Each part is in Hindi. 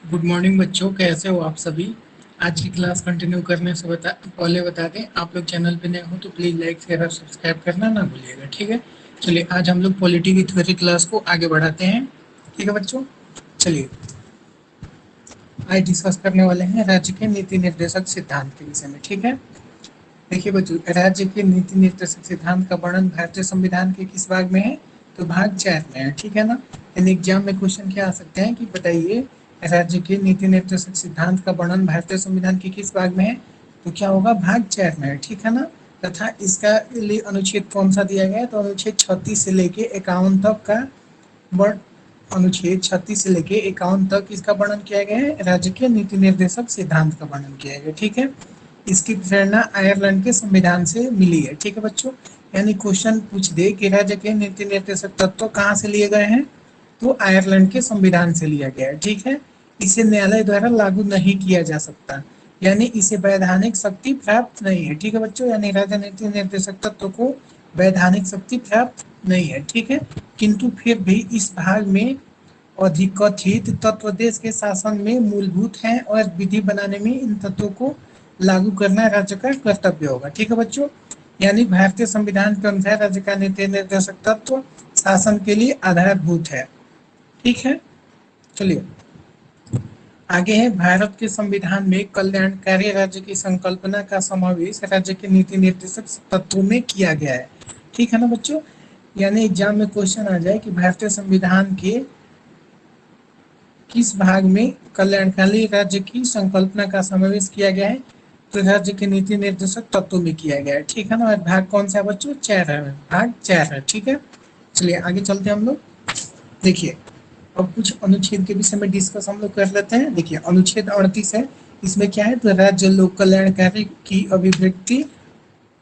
गुड मॉर्निंग बच्चों, कैसे हो आप सभी। आज की क्लास कंटिन्यू करने से पहले बता दें, आप लोग चैनल पे नए हो तो प्लीज़ लाइक शेयर और सब्सक्राइब करना ना भूलिएगा, ठीक है। चलिए आज हम लोग पॉलिटी की थ्योरी क्लास को आगे बढ़ाते हैं, ठीक है बच्चों। चलिए आज डिस्कस करने वाले हैं राज्य के नीति निर्देशक सिद्धांत के विषय में, ठीक है। देखिए बच्चों, राज्य के नीति निर्देशक सिद्धांत का वर्णन भारतीय संविधान के किस भाग में है, तो भाग 4 में है, ठीक है ना। इन एग्जाम में क्वेश्चन क्या आ सकते हैं कि बताइए राज्य के नीति निर्देशक सिद्धांत का वर्णन भारतीय संविधान के किस भाग में है, तो क्या होगा, भाग 4 में है, ठीक है ना। तथा इसका लिए अनुच्छेद कौन सा दिया गया है, तो अनुच्छेद 36 से लेके 51 तक का वर्ण, अनुच्छेद 36 से लेके 51 तक इसका वर्णन किया गया है, राज्य के नीति निर्देशक सिद्धांत का वर्णन किया गया, ठीक है। इसकी प्रेरणा आयरलैंड के संविधान से मिली है, ठीक है बच्चों। यानी क्वेश्चन पूछ दे कि राज्य के नीति निर्देशक तत्व कहाँ से लिए गए हैं, तो आयरलैंड के संविधान से लिया गया है, ठीक है। इसे न्यायालय द्वारा लागू नहीं किया जा सकता, यानी इसे वैधानिक शक्ति प्राप्त नहीं है, ठीक है बच्चों। यानी राज्य नीति निर्देशक तत्व को वैधानिक शक्ति प्राप्त नहीं है, ठीक है। किंतु फिर भी इस भाग में अधिकथित तत्व देश के शासन में मूलभूत हैं और विधि बनाने में इन तत्वों को लागू करना राज्य का कर्तव्य होगा, ठीक है बच्चों। यानी भारतीय संविधान के अनुसार राज्य का नीति निर्देशक तत्व शासन के लिए आधारभूत है, ठीक है। चलिए आगे है, भारत के संविधान में कल्याणकारी राज्य की संकल्पना का समावेश राज्य के नीति निर्देशक तत्वों में किया गया है, ठीक है ना बच्चों। यानी एग्जाम में क्वेश्चन आ जाए कि भारतीय संविधान के किस भाग में कल्याणकारी राज्य की संकल्पना का समावेश किया गया है, तो राज्य के नीति निर्देशक तत्वों में किया गया है, ठीक है ना। और भाग कौन सा है बच्चों, 4 है, भाग 4 है, ठीक है। चलिए आगे चलते हैं हम लोग। देखिए अब कुछ अनुच्छेद के विषय में डिस्कस हम लोग कर लेते हैं। देखिए अनुच्छेद 38 है, इसमें क्या है, तो राज्य लोक कल्याणकारी की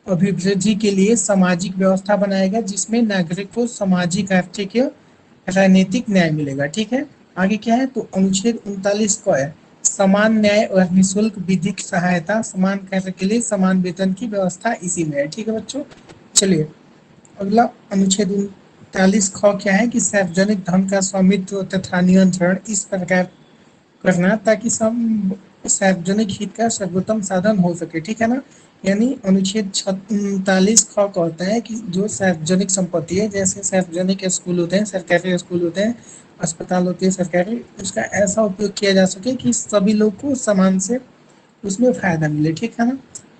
अभिवृद्धि के लिए सामाजिक व्यवस्था बनाएगा जिसमें नागरिक को सामाजिक, आर्थिक, राजनीतिक न्याय मिलेगा, ठीक है। आगे क्या है, तो अनुच्छेद 39 को है, समान न्याय और निःशुल्क विधिक सहायता, समान कार्य के लिए समान वेतन की व्यवस्था इसी में है, ठीक है बच्चों। चलिए अगला अनुच्छेद 39 ख क्या है कि सार्वजनिक धन का स्वामित्व तथा नियंत्रण इस प्रकार करना ताकि सब सार्वजनिक हित का सर्वोत्तम साधन हो सके, ठीक है ना। यानी अनुच्छेद 39 ख कहता है कि जो सार्वजनिक संपत्ति है, जैसे सार्वजनिक स्कूल होते हैं, सरकारी स्कूल होते हैं, अस्पताल होते हैं सरकारी, उसका ऐसा उपयोग किया जा सके कि सभी लोग को समान से उसमें फायदा मिले, ठीक है ना।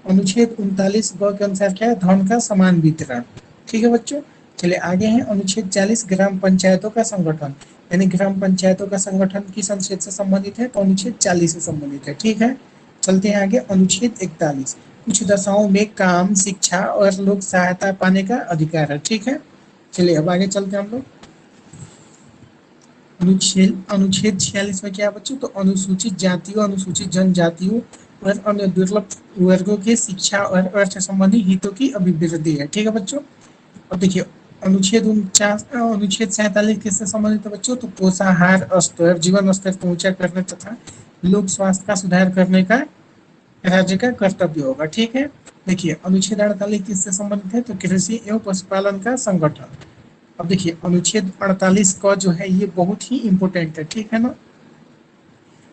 अनुच्छेद 39 ग के अनुसार क्या है, धन का समान वितरण, ठीक है बच्चों। चलिए आगे हैं अनुच्छेद 40 ग्राम पंचायतों का संगठन, यानी ग्राम पंचायतों का संगठन किस अनुच्छेद से संबंधित है, तो अनुच्छेद 40 से संबंधित है, ठीक है। चलते हैं आगे अनुच्छेद 41, कुछ दशाओं में काम, शिक्षा और लोक सहायता पाने का अधिकार है, ठीक है। चलिए अब आगे चलते हैं हम लोग। अनुच्छेद 46 में क्या है बच्चों, तो अनुसूचित जातियों, अनुसूचित जनजातियों और अन्य दुर्लभ वर्गों के शिक्षा और अर्थ संबंधी हितों की अभिवृद्धि है, ठीक है बच्चों। अब देखिए अनुच्छेद 47 किससे संबंधित है बच्चों, तो पोषाहार स्तर, जीवन स्तर को ऊंचा करने तथा लोक स्वास्थ्य का सुधार करने का राज्य का कर्तव्य होगा, ठीक है। देखिए अनुच्छेद 48 किससे संबंधित है, तो कृषि एवं पशुपालन का संगठन। अब देखिए अनुच्छेद 48 का जो है ये बहुत ही इंपॉर्टेंट है, ठीक है ना।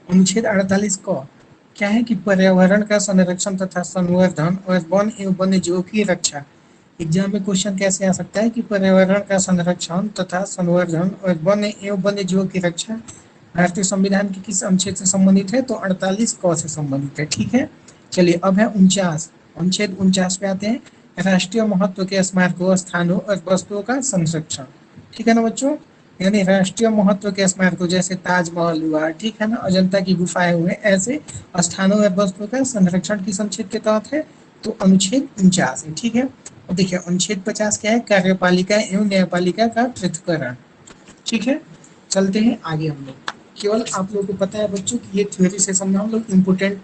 अनुच्छेद 48 का क्या है कि पर्यावरण का संरक्षण तथा संवर्धन और वन एवं वन्य जीवों की रक्षा। एग्जाम में क्वेश्चन कैसे आ सकता है कि पर्यावरण का संरक्षण तथा संवर्धन और वन एवं वन्य जीवों की रक्षा भारतीय संविधान के किस अनुच्छेद से संबंधित है, तो 48 क से संबंधित है, ठीक है। चलिए अब है 49, अनुच्छेद 49 पे आते हैं, राष्ट्रीय महत्व के स्मारकों, स्थानों और वस्तुओं का संरक्षण, ठीक है ना बच्चों। यानी राष्ट्रीय महत्व के स्मारकों जैसे ताजमहल हुआ, ठीक है ना, अजंता की गुफाएं हुए, ऐसे स्थानों और वस्तुओं का संरक्षण किस अनुच्छेद के तहत है, तो अनुच्छेद 49 है, ठीक है। और देखिए अनुच्छेद 50 क्या है, कार्यपालिका एवं न्यायपालिका का पृथक्करण, ठीक है। चलते हैं आगे हम लोग। केवल आप लोगों को पता है बच्चों कि ये थ्योरी सेशन में हम लोग इम्पोर्टेंट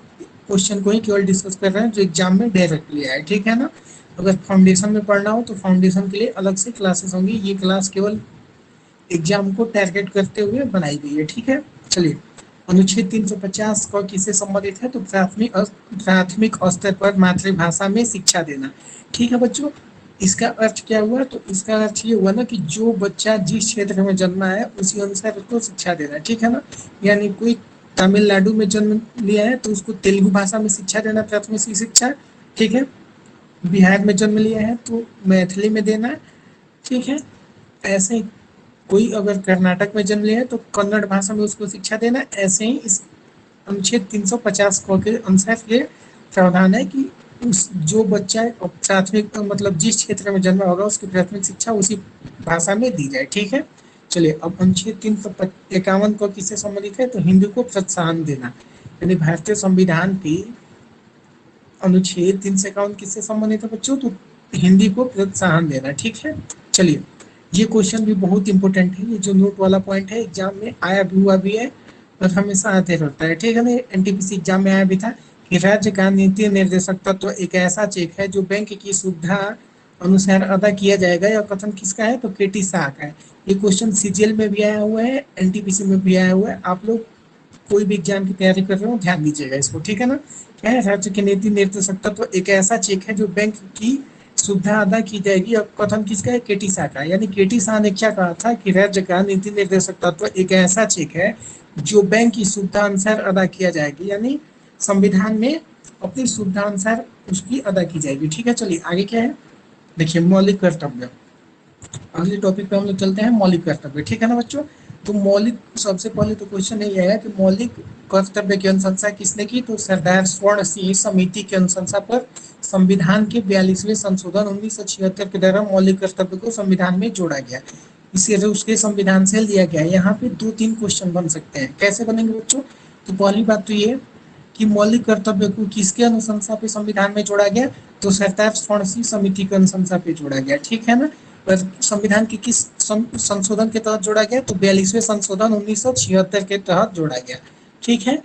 क्वेश्चन को ही केवल डिस्कस कर रहे हैं जो एग्जाम में डायरेक्टली आए, ठीक है ना। अगर फाउंडेशन में पढ़ना हो तो फाउंडेशन के लिए अलग से क्लासेस होंगी, ये क्लास केवल एग्जाम को टारगेट करते हुए बनाई गई है, ठीक है। चलिए अनुच्छेद 350 का किससे संबंधित है, तो प्राथमिक स्तर पर मातृभाषा में शिक्षा देना, ठीक है बच्चों। इसका अर्थ क्या हुआ, तो इसका अर्थ ये हुआ ना कि जो बच्चा जिस क्षेत्र में जन्मा है उसी अनुसार उसको शिक्षा देना, ठीक है ना। यानी कोई तमिलनाडु में जन्म लिया है तो उसको तेलुगु भाषा में शिक्षा देना, प्राथमिक शिक्षा, ठीक है। बिहार में जन्म लिया है तो मैथिली में देना है, ठीक है। ऐसे ही कोई अगर कर्नाटक में जन्म लिया है तो कन्नड़ भाषा में उसको शिक्षा देना। ऐसे ही इस अनुच्छेद 350 क के अनुसार ये प्रावधान है कि उस जो बच्चा प्राथमिक मतलब जिस क्षेत्र में जन्मा होगा उसकी प्राथमिक शिक्षा उसी भाषा में दी जाए, ठीक है। चलिए अब अनुच्छेद 351 को किससे संबंधित है, तो हिंदी को प्रोत्साहन देना, यानी भारतीय संविधान की अनुच्छेद 351 किससे संबंधित है बच्चों, तो हिंदी को प्रोत्साहन देना, ठीक है। चलिए ये क्वेश्चन भी बहुत इंपॉर्टेंट है, ये जो नोट वाला पॉइंट है एग्जाम में आया भी हुआ भी है और हमेशा आते रहता है, ठीक है ना। एनटीपीसी एग्जाम में आया भी था कि राज्य का नीति निर्देशक तत्व एक ऐसा चेक है जो बैंक की सुविधा अनुसार अदा किया जाएगा। यह कथन किसका है, तो केटी शाह का है। ये क्वेश्चन सीजीएल में भी आया हुआ है, एनटीपीसी में भी आया हुआ है। आप लोग कोई भी एग्जाम की तैयारी कर रहे हो ध्यान दीजिएगा इसको, ठीक है ना। क्या है, राज्य के नीति निर्देशक तत्व एक ऐसा चेक है जो बैंक की सुविधा अदा की जाएगी। और कथन किसका है, केटी शाह का। यानी केटी शाह ने क्या कहा था कि राज्य का नीति निर्देशक तत्व एक ऐसा चेक है जो बैंक की सुविधा अनुसार अदा किया जाएगी, यानी संविधान में अपनी सुविधा अनुसार उसकी अदा की जाएगी, ठीक है। चलिए आगे क्या है, देखिए मौलिक कर्तव्य। अगले टॉपिक पे हम लोग चलते हैं, मौलिक कर्तव्य, ठीक है ना बच्चों। तो मौलिक सबसे पहले तो क्वेश्चन ये है कि मौलिक कर्तव्य की अनुशंसा किसने की, तो सरदार स्वर्ण सिंह समिति की अनुशंसा पर संविधान के 42वें संशोधन 1976 के द्वारा मौलिक कर्तव्य को संविधान में जोड़ा गया, इसे उसके संविधान से लिया गया। यहाँ पे 2-3 क्वेश्चन बन सकते हैं, कैसे बनेंगे बच्चों। तो पहली बात तो ये कि मौलिक कर्तव्य को किसके अनुशंसा पे संविधान में जोड़ा गया, तो सरदार स्वर्ण सिंह समिति की अनुशंसा पे जोड़ा गया, ठीक है ना। और संविधान के किस संशोधन के तहत जोड़ा गया, तो 42वें संशोधन 1976 के तहत जोड़ा गया, ठीक है।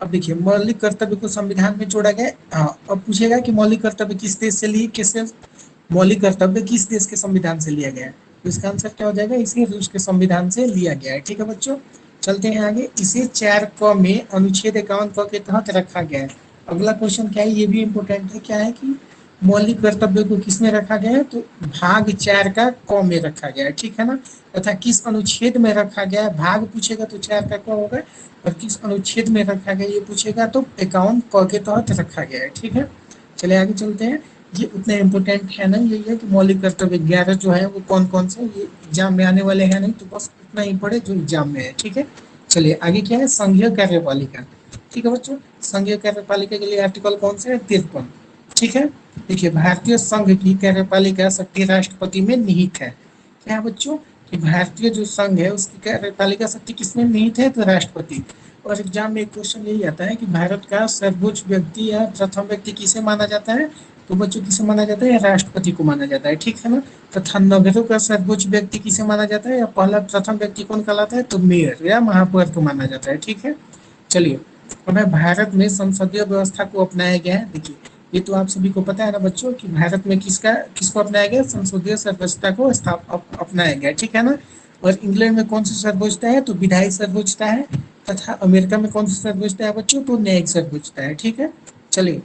अब देखिए मौलिक कर्तव्य को संविधान में जोड़ा गया। हाँ, अब पूछेगा कि मौलिक कर्तव्य किस देश से लिए, किससे मौलिक कर्तव्य किस देश के संविधान से लिया गया है, तो इसका आंसर क्या हो जाएगा, इसे रूस के संविधान से लिया गया है, ठीक है बच्चों। चलते हैं आगे, इसे 4 क में अनुच्छेद 51 क के तहत रखा गया है। अगला क्वेश्चन क्या है, ये भी इम्पोर्टेंट है, क्या है कि मौलिक कर्तव्य को किसमें रखा गया है, तो भाग 4 का क में रखा गया है, ठीक है ना। तथा किस अनुच्छेद में रखा गया है, भाग पूछेगा तो 4 का क होगा, और किस अनुच्छेद में रखा गया ये पूछेगा तो 51 क के तहत रखा गया है, ठीक है। चलिए आगे चलते हैं, ये उतना इम्पोर्टेंट है नहीं, यही है कि मौलिक कर्तव्य 11 जो है वो कौन कौन से ये एग्जाम में आने वाले हैं नहीं, तो बस उतना ही पढ़े जो एग्जाम में है, ठीक है। चलिए आगे क्या है, संघीय कार्यपालिका, ठीक है बच्चों। संघीय कार्यपालिका के लिए आर्टिकल कौन सा है, 53, ठीक है। देखिए भारतीय संघ की कार्यपालिका शक्ति राष्ट्रपति में निहित है। क्या है बच्चों, कि भारतीय जो संघ है उसकी कार्यपालिका शक्ति किसमें निहित है, तो राष्ट्रपति। और एग्जाम में एक क्वेश्चन यही आता है कि भारत का सर्वोच्च व्यक्ति या प्रथम व्यक्ति किसे माना जाता है, तो बच्चों किसे माना जाता है, राष्ट्रपति को माना जाता है, ठीक है ना। तथा नगरों का सर्वोच्च व्यक्ति किसे माना जाता है, या पहला प्रथम व्यक्ति कौन कहलाता है, तो मेयर या महापौर को माना जाता है, ठीक है। चलिए अब भारत में संसदीय व्यवस्था को अपनाया गया है। देखिए ये तो आप सभी को पता है ना बच्चों कि भारत में किसको अपनाया गया, संसदीय सर्वोच्चता को अपनाया गया, ठीक है ना। और इंग्लैंड में कौन सी सर्वोच्चता है, तो विधायी सर्वोच्चता है। तथा अमेरिका में कौन सी सर्वोच्चता है बच्चों, तो न्यायिक सर्वोच्चता है, ठीक है। चलिए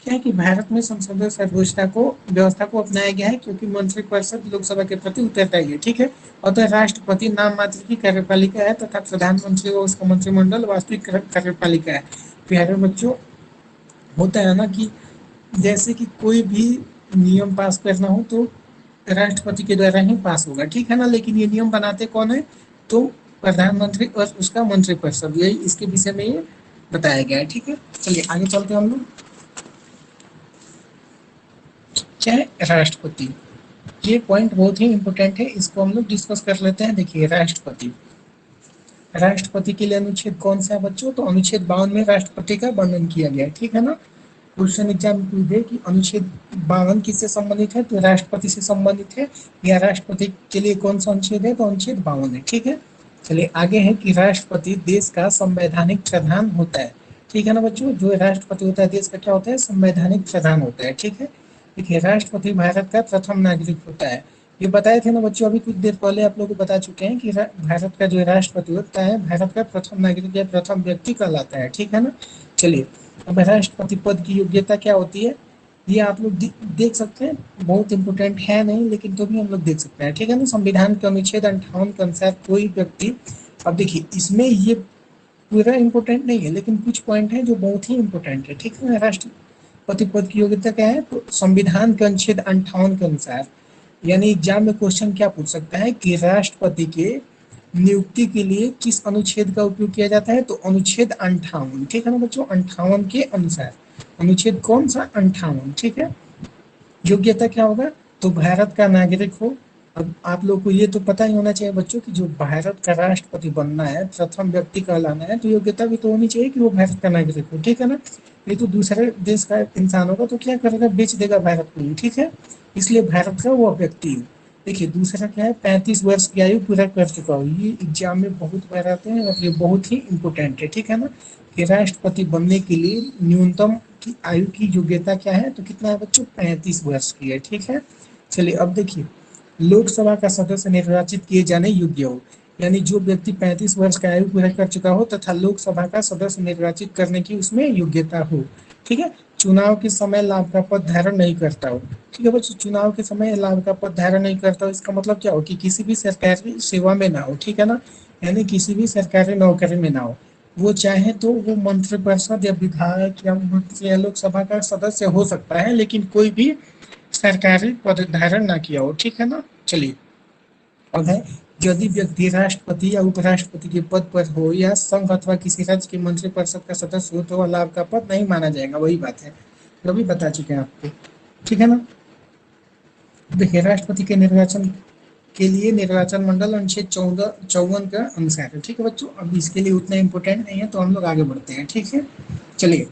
क्या है कि भारत में संसदीय सर्वोच्चता को व्यवस्था को अपनाया गया है क्योंकि मंत्रिपरिषद लोकसभा के प्रति उत्तरदायी है, ठीक है। अतः राष्ट्रपति नाम मात्र की कार्यपालिका है तथा प्रधानमंत्री और उसका मंत्रिमंडल वास्तविक कार्यपालिका है। प्यारे बच्चों होता है ना कि जैसे कि कोई भी नियम पास करना हो तो राष्ट्रपति के द्वारा ही पास होगा, ठीक है ना। लेकिन ये नियम बनाते कौन है, तो प्रधानमंत्री और उसका मंत्रिपरिषद, यही इसके विषय में ये बताया गया है, ठीक है। चलिए आगे चलते हैं हम लोग, क्या है, राष्ट्रपति। ये पॉइंट बहुत ही इंपॉर्टेंट है, इसको हम लोग डिस्कस कर लेते हैं। देखिए राष्ट्रपति, राष्ट्रपति के लिए अनुच्छेद कौन सा है बच्चों, तो अनुच्छेद 52 में राष्ट्रपति का वर्णन किया गया है, ठीक है ना। क्वेश्चन एग्जाम पूछे कि अनुच्छेद 52 किससे संबंधित है, तो राष्ट्रपति से संबंधित है, या राष्ट्रपति के लिए कौन सा अनुच्छेद है, तो अनुच्छेद 52 है, ठीक है। चलिए आगे है कि राष्ट्रपति देश का संवैधानिक प्रधान होता है, ठीक है ना बच्चों। जो राष्ट्रपति होता है देश का क्या होता है, संवैधानिक प्रधान होता है, ठीक है। देखिए राष्ट्रपति भारत का प्रथम नागरिक होता है, ये बताए थे ना बच्चों अभी कुछ देर पहले आप लोगों को बता चुके हैं कि भारत का जो राष्ट्रपति होता है भारत का प्रथम नागरिक या प्रथम व्यक्ति कहलाता है, ठीक है ना। चलिए अब राष्ट्रपति पद की योग्यता क्या होती है, ये आप लोग देख सकते हैं, बहुत इंपॉर्टेंट है नहीं लेकिन तो भी हम लोग देख सकते हैं, ठीक है ना। संविधान के अनुच्छेद 58 के अनुसार कोई व्यक्ति, अब देखिए इसमें ये पूरा इंपॉर्टेंट नहीं है, लेकिन कुछ पॉइंट है जो बहुत ही इंपॉर्टेंट है, ठीक है ना। राष्ट्रपति पद की योग्यता क्या है, तो संविधान के अनुच्छेद 58 के अनुसार, यानी एग्जाम में क्वेश्चन क्या पूछ सकता है कि राष्ट्रपति के नियुक्ति के लिए किस अनुच्छेद का उपयोग किया जाता है, तो अनुच्छेद 58, ठीक है ना बच्चों, 58 के अनुसार। अनुच्छेद कौन सा, 58, ठीक है। योग्यता क्या होगा, तो भारत का नागरिक हो। अब आप लोग को ये तो पता ही होना चाहिए बच्चों कि जो भारत का राष्ट्रपति बनना है, प्रथम व्यक्ति कहलाना है, तो योग्यता भी तो होनी चाहिए कि वो भारत का नागरिक हो, ठीक है ना। ये तो दूसरे देश का इंसान होगा तो क्या करेगा, बेच देगा भारत को, ठीक है। इसलिए भारत का वो व्यक्ति हो। देखिए दूसरा क्या है, 35 वर्ष की आयु पूरा कर चुका हो। ये एग्जाम में बहुत बार आते हैं और ये बहुत ही इंपॉर्टेंट है, ठीक है ना, कि राष्ट्रपति बनने के लिए न्यूनतम की आयु की योग्यता क्या है, तो कितना है बच्चों, 35 वर्ष की है, ठीक है। चलिए अब देखिए, लोकसभा का सदस्य निर्वाचित किए जाने योग्य हो, यानी जो व्यक्ति 35 वर्ष का आयु पूरा कर चुका हो तथा लोकसभा का सदस्य निर्वाचित करने की उसमें योग्यता हो, ठीक है। चुनाव के समय लाभ का पद धारण नहीं करता हो, ठीक है बच्चों, चुनाव के समय लाभ का पद धारण नहीं करता हो, इसका मतलब क्या हो कि किसी भी सरकारी सेवा में ना हो, ठीक है ना, यानी किसी भी सरकारी नौकरी में ना हो। वो चाहे तो वो मंत्रिपरिषद या विधायक या मंत्री या लोकसभा का सदस्य हो सकता है, लेकिन कोई भी सरकारी पद धारण ना किया हो, ठीक है ना। चलिए अब है, यदि व्यक्ति राष्ट्रपति या उपराष्ट्रपति के पद पर हो या संघ अथवा किसी राज्य के मंत्रिपरिषद का सदस्य हो तो वह लाभ का पद नहीं माना जाएगा, वही बात है जो भी बता चुके हैं आपको, ठीक है ना। देखिए राष्ट्रपति के निर्वाचन के लिए निर्वाचन मंडल अनुच्छेद 54 का अनुसार है, ठीक है बच्चों। अब इसके लिए उतना इंपॉर्टेंट नहीं है तो हम लोग आगे बढ़ते हैं, ठीक है। चलिए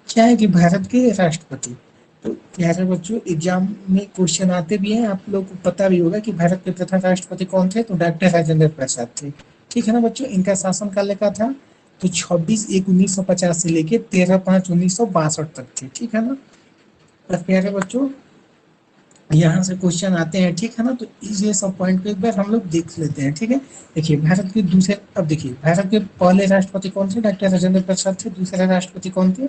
क्या है कि भारत के राष्ट्रपति, तो प्यारे बच्चों एग्जाम में क्वेश्चन आते भी हैं, आप लोग को पता भी होगा कि भारत के प्रथम राष्ट्रपति कौन थे, तो डॉक्टर राजेंद्र प्रसाद थे, ठीक है ना बच्चों। इनका शासनकाल लिखा था तो 26/1/1950 से लेके 13/5/1962 तक थे, ठीक है ना। और प्यारे बच्चों यहाँ से क्वेश्चन आते हैं, ठीक है ना, तो ये सब पॉइंट को एक बार हम लोग देख लेते हैं, ठीक है। देखिए भारत के दूसरे, अब देखिए भारत के पहले राष्ट्रपति कौन थे, डॉक्टर राजेंद्र प्रसाद थे। दूसरे राष्ट्रपति कौन थे,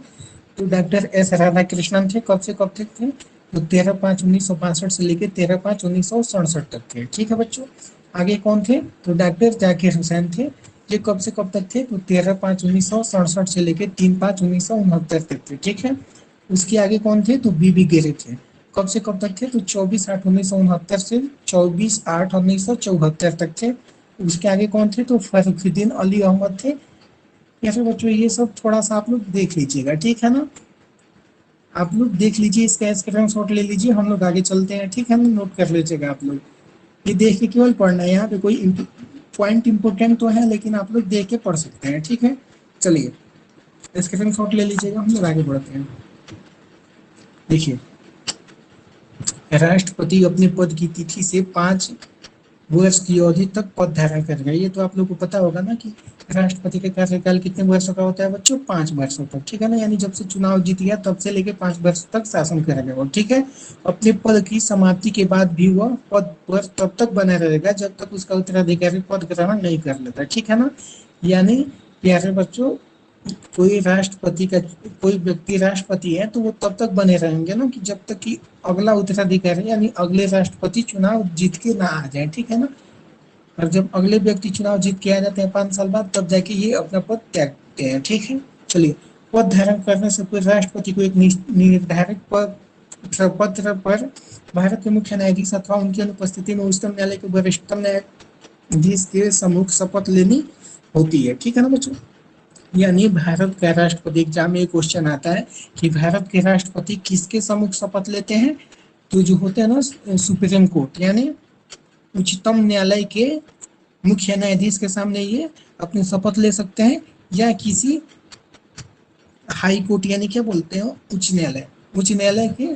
तो डॉक्टर एस राधाकृष्णन थे। कब से कब तक थे, तो 13/5/1962 से लेकर 13/5/1967 तक थे, ठीक है बच्चों। आगे कौन थे, तो डॉक्टर जाकिर हुसैन थे। ये कब से कब तक थे, तो 13/5/1967 से लेकर 3/5/1969 तक थे, ठीक है। उसके आगे कौन थे, तो बीबी गिरी थे। कब से कब तक थे, तो 24/8/1969 से 24/8/1974 तक थे। उसके आगे कौन थे, तो फरुखुद्दीन अली अहमद थे। या फिर बच्चों ये सब थोड़ा सा आप लोग देख लीजिएगा, ठीक है ना। आप लोग देख लीजिए, इसका स्क्रीनशॉट ले लीजिए, हम लोग आगे चलते हैं, ठीक है ना। नोट कर लीजिएगा आप लोग, ये देख के केवल पढ़ना है, यहाँ पे कोई पॉइंट इंपोर्टेंट तो है लेकिन आप लोग देख के पढ़ सकते हैं, ठीक है। चलिए स्क्रीनशॉट ले लीजिएगा, हम लोग आगे बढ़ते हैं। देखिए राष्ट्रपति अपने पद की तिथि से 5 वर्ष की अवधि तक पद धारण करेगा। ये तो आप लोग को पता होगा ना कि राष्ट्रपति का कार्यकाल कितने वर्षों का होता है बच्चों, 5 वर्षों तक, ठीक है ना। यानी जब से चुनाव जीत गया तब से लेके 5 वर्ष तक शासन करेगा वो, ठीक है। अपने पद की समाप्ति के बाद भी वह पद पर तब तक बना रहेगा जब तक उसका उत्तराधिकारी पद ग्रहण नहीं कर लेता, ठीक है ना। यानी प्यारे बच्चों, कोई राष्ट्रपति का, कोई व्यक्ति राष्ट्रपति है तो वो तब तक बने रहेंगे ना कि जब तक कि अगला उत्तराधिकारी यानी अगले राष्ट्रपति चुनाव जीत के ना आ जाए, ठीक है ना। और जब अगले व्यक्ति चुनाव जीत के आ जाते हैं 5 साल बाद, तब जाके ये अपना पद त्यागते हैं, ठीक है। चलिए पद धारण करने से पूर्व राष्ट्रपति को एक निर्धारित पत्र पर भारत के मुख्य न्यायाधीश अथवा उनकी अनुपस्थिति में उच्चतम न्यायालय के वरिष्ठतम न्यायाधीश के सम्मुख शपथ लेनी होती है, ठीक है ना बच्चों। यानी भारत का राष्ट्रपति, एग्जाम में क्वेश्चन आता है कि भारत के राष्ट्रपति किसके सम्मुख शपथ लेते हैं, तो जो होते हैं ना सुप्रीम कोर्ट यानी उच्चतम न्यायालय के मुख्य न्यायाधीश के सामने ये अपनी शपथ ले सकते हैं, या किसी हाई कोर्ट यानी क्या बोलते हैं उच्च न्यायालय, उच्च न्यायालय के